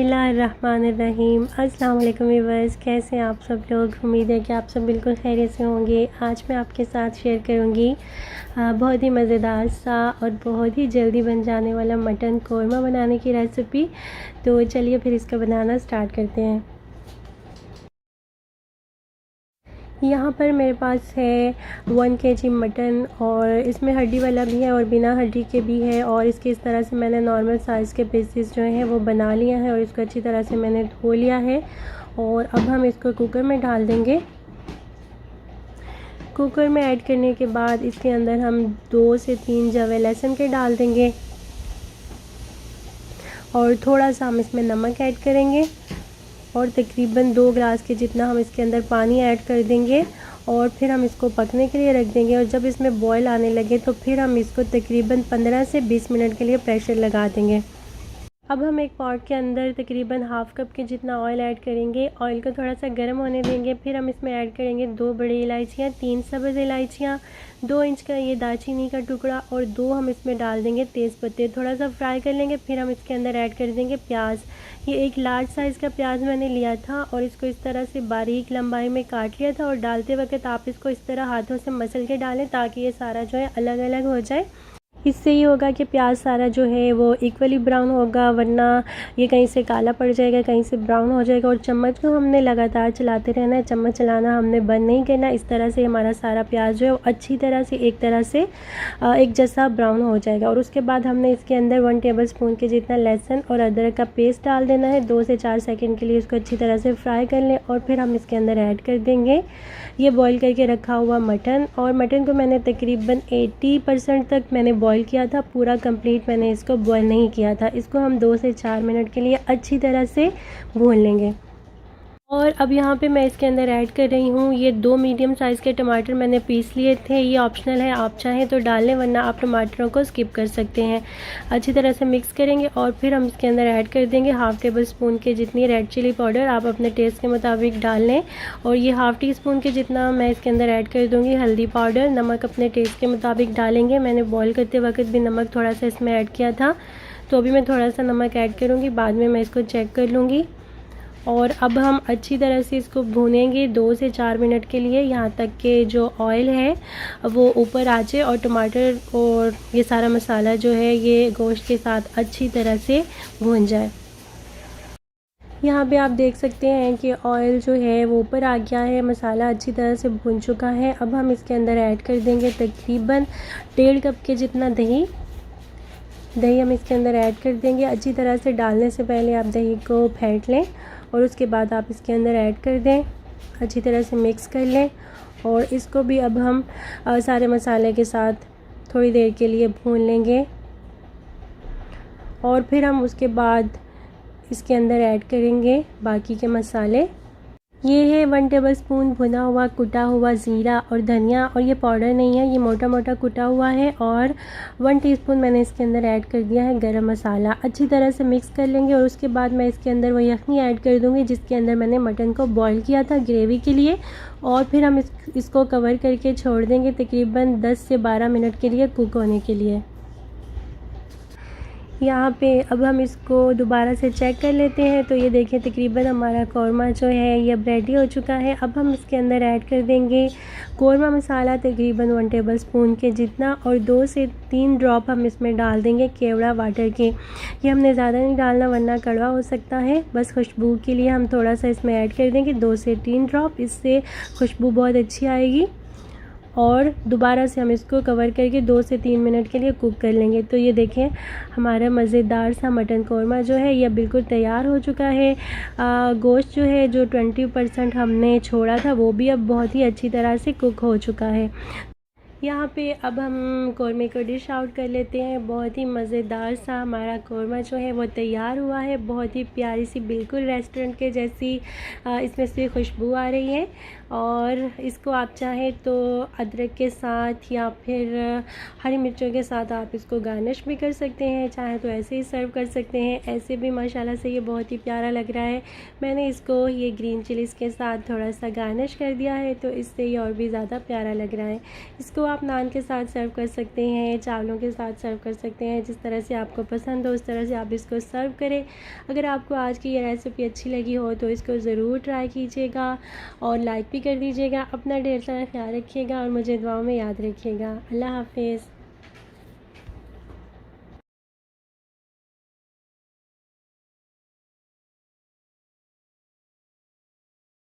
बिस्मिल्लाहिर्रहमानिर्रहीम। अस्सलाम वालेकुम व्यूअर्स, कैसे हैं आप सब लोग। उम्मीद है कि आप सब बिल्कुल खैरियत से होंगे। आज मैं आपके साथ शेयर करूंगी बहुत ही मज़ेदार सा और बहुत ही जल्दी बन जाने वाला मटन कोरमा बनाने की रेसिपी। तो चलिए फिर इसका बनाना स्टार्ट करते हैं। यहाँ पर मेरे पास है 1 kg मटन और इसमें हड्डी वाला भी है और बिना हड्डी के भी है। और इसके इस तरह से मैंने नॉर्मल साइज़ के पीसेस जो हैं वो बना लिया है और इसको अच्छी तरह से मैंने धो लिया है। और अब हम इसको कुकर में डाल देंगे। कुकर में ऐड करने के बाद इसके अंदर हम 2 से 3 जवे लहसुन के डाल देंगे और थोड़ा सा हम इसमें नमक ऐड करेंगे और तकरीबन 2 गिलास के जितना हम इसके अंदर पानी ऐड कर देंगे और फिर हम इसको पकने के लिए रख देंगे। और जब इसमें बॉयल आने लगे तो फिर हम इसको तकरीबन 15 से 20 मिनट के लिए प्रेशर लगा देंगे। अब हम एक पॉट के अंदर तकरीबन हाफ़ कप के जितना ऑयल ऐड करेंगे। ऑयल को थोड़ा सा गर्म होने देंगे। फिर हम इसमें ऐड करेंगे 2 बड़ी इलायचियाँ, 3 सब्ज़ इलायचियाँ, 2 इंच का ये दालचीनी का टुकड़ा और 2 हम इसमें डाल देंगे तेज़ पत्ते। थोड़ा सा फ्राई कर लेंगे। फिर हम इसके अंदर ऐड कर देंगे प्याज। ये एक लार्ज साइज़ का प्याज मैंने लिया था और इसको इस तरह से बारीक लंबाई में काट लिया था। और डालते वक्त आप इसको इस तरह हाथों से मसल के डालें ताकि ये सारा जो है अलग अलग हो जाए। इससे ये होगा कि प्याज सारा जो है वो इक्वली ब्राउन होगा, वरना ये कहीं से काला पड़ जाएगा, कहीं से ब्राउन हो जाएगा। और चम्मच को हमने लगातार चलाते रहना है, चम्मच चलाना हमने बंद नहीं करना। इस तरह से हमारा सारा प्याज जो है वो अच्छी तरह से एक तरह से एक जैसा ब्राउन हो जाएगा। और उसके बाद हमने इसके अंदर 1 टेबलस्पून के जितना लहसुन और अदरक का पेस्ट डाल देना है। 2 से 4 सेकंड के लिए इसको अच्छी तरह से फ्राई कर लें और फिर हम इसके अंदर ऐड कर देंगे ये बॉईल करके रखा हुआ मटन। और मटन को मैंने तकरीबन 80% तक मैंने बॉईल किया था, पूरा कंप्लीट मैंने इसको बॉईल नहीं किया था। इसको हम 2 से 4 मिनट के लिए अच्छी तरह से भून लेंगे। और अब यहाँ पे मैं इसके अंदर ऐड कर रही हूँ ये 2 मीडियम साइज़ के टमाटर मैंने पीस लिए थे। ये ऑप्शनल है, आप चाहें तो डाल लें वरना आप टमाटरों को स्किप कर सकते हैं। अच्छी तरह से मिक्स करेंगे और फिर हम इसके अंदर ऐड कर देंगे हाफ़ टेबल स्पून के जितनी रेड चिली पाउडर। आप अपने टेस्ट के मुताबिक डाल लें। और ये हाफ़ टी स्पून के जितना मैं इसके अंदर ऐड कर दूँगी हल्दी पाउडर। नमक अपने टेस्ट के मुताबिक डालेंगे। मैंने बॉयल करते वक्त भी नमक थोड़ा सा इसमें ऐड किया था, तो अभी मैं थोड़ा सा नमक ऐड करूँगी, बाद में मैं इसको चेक कर लूँगी। और अब हम अच्छी तरह से इसको भूनेंगे 2 से 4 मिनट के लिए, यहाँ तक कि जो ऑयल है वो ऊपर आ जाए और टमाटर और ये सारा मसाला जो है ये गोश्त के साथ अच्छी तरह से भून जाए। यहाँ पे आप देख सकते हैं कि ऑयल जो है वो ऊपर आ गया है, मसाला अच्छी तरह से भून चुका है। अब हम इसके अंदर ऐड कर देंगे तकरीबन 1.5 कप के जितना दही हम इसके अंदर ऐड कर देंगे। अच्छी तरह से डालने से पहले आप दही को फेंट लें और उसके बाद आप इसके अंदर ऐड कर दें, अच्छी तरह से मिक्स कर लें। और इसको भी अब हम सारे मसाले के साथ थोड़ी देर के लिए भून लेंगे। और फिर हम उसके बाद इसके अंदर ऐड करेंगे बाकी के मसाले। ये है 1 टेबलस्पून भुना हुआ कुटा हुआ ज़ीरा और धनिया, और ये पाउडर नहीं है, ये मोटा मोटा कुटा हुआ है। और 1 टीस्पून मैंने इसके अंदर ऐड कर दिया है गरम मसाला। अच्छी तरह से मिक्स कर लेंगे और उसके बाद मैं इसके अंदर वो यखनी ऐड कर दूंगी जिसके अंदर मैंने मटन को बॉईल किया था ग्रेवी के लिए। और फिर हम इसको कवर करके छोड़ देंगे तकरीबन 10 से 12 मिनट के लिए कुक होने के लिए। यहाँ पे अब हम इसको दोबारा से चेक कर लेते हैं। तो ये देखिए तकरीबन हमारा कौरमा जो है ये अब रेडी हो चुका है। अब हम इसके अंदर ऐड कर देंगे कौरमा मसाला तकरीबन 1 टेबलस्पून के जितना, और 2 से 3 ड्रॉप हम इसमें डाल देंगे केवड़ा वाटर के। ये हमने ज़्यादा नहीं डालना वरना कड़वा हो सकता है, बस खुशबू के लिए हम थोड़ा सा इसमें ऐड कर देंगे 2 से 3 ड्रॉप, इससे खुशबू बहुत अच्छी आएगी। और दोबारा से हम इसको कवर करके 2 से 3 मिनट के लिए कुक कर लेंगे। तो ये देखें हमारा मज़ेदार सा मटन कौरमा जो है ये बिल्कुल तैयार हो चुका है। गोश्त जो है जो 20% हमने छोड़ा था वो भी अब बहुत ही अच्छी तरह से कुक हो चुका है। यहाँ पे अब हम कौरमे को डिश आउट कर लेते हैं। बहुत ही मज़ेदार सा हमारा कौरमा जो है वो तैयार हुआ है। बहुत ही प्यारी सी बिल्कुल रेस्टोरेंट के जैसी इसमें से खुशबू आ रही है। और इसको आप चाहें तो अदरक के साथ या फिर हरी मिर्चों के साथ आप इसको गार्निश भी कर सकते हैं, चाहे तो ऐसे ही सर्व कर सकते हैं। ऐसे भी माशाल्लाह से ये बहुत ही प्यारा लग रहा है। मैंने इसको ये ग्रीन चिलीज़ के साथ थोड़ा सा गार्निश कर दिया है, तो इससे ये और भी ज़्यादा प्यारा लग रहा है। इसको आप नान के साथ सर्व कर सकते हैं, चावलों के साथ सर्व कर सकते हैं, जिस तरह से आपको पसंद हो उस तरह से आप इसको सर्व करें। अगर आपको आज की ये रेसिपी अच्छी लगी हो तो इसको ज़रूर ट्राई कीजिएगा और लाइक भी कर दीजिएगा। अपना ढेर सारा ख्याल रखिएगा और मुझे दुआओं में याद रखिएगा। अल्लाह हाफिज़।